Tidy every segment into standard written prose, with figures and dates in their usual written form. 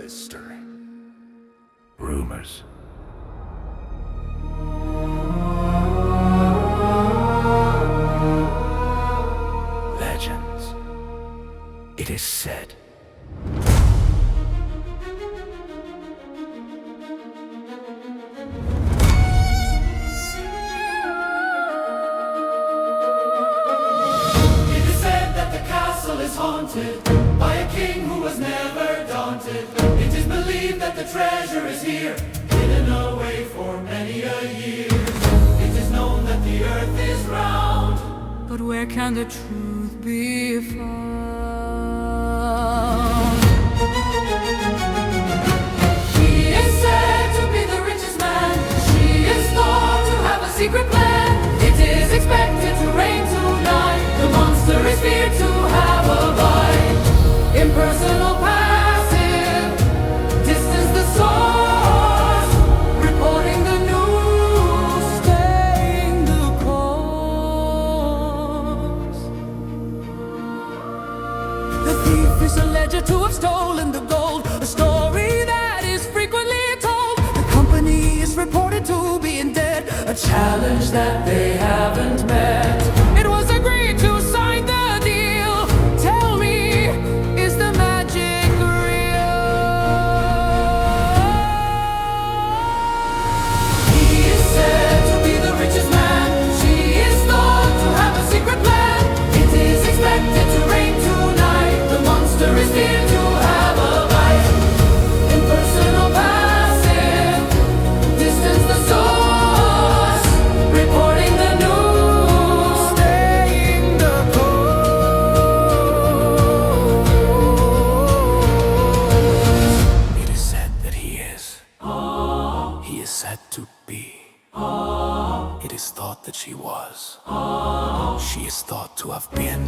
sister. Rumors. Legends. It is said. Is haunted by a king who was never daunted. It is believed that the treasure is here, hidden away for many a year. It is known that the earth is round, but where can the truth be found? He is said to be the richest man. She is thought to have a secret plan. It is expected to rain tonight. The monster is feared to have a bite. Impersonal passive, distance the source, reporting the news, Staying the course. The thief is alleged to have stolen the gold, a story that is frequently told. The company is reported to be in debt, a challenge that they haven't met. It was agreed to sign the deal. Tell me, is the magic real? He is said to be the richest man. She is thought to have a secret plan. It is expected to rain tonight. The monster is feared to have a bite. Impersonal passive, distance the source, reporting the news, Staying the course. It is said that he is. He is said to be. It is thought that she was. She is thought to have been.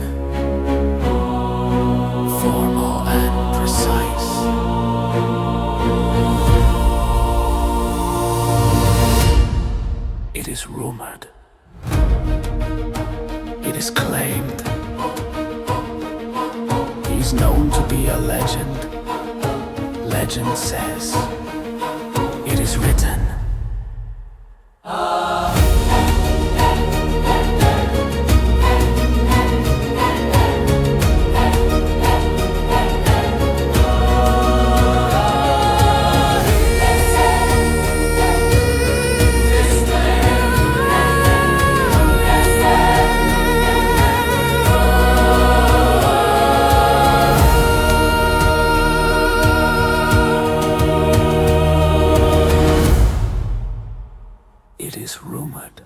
Formal and precise. It is rumored. It is claimed. He's known to be a legend. Legend says. It is written. It is rumored.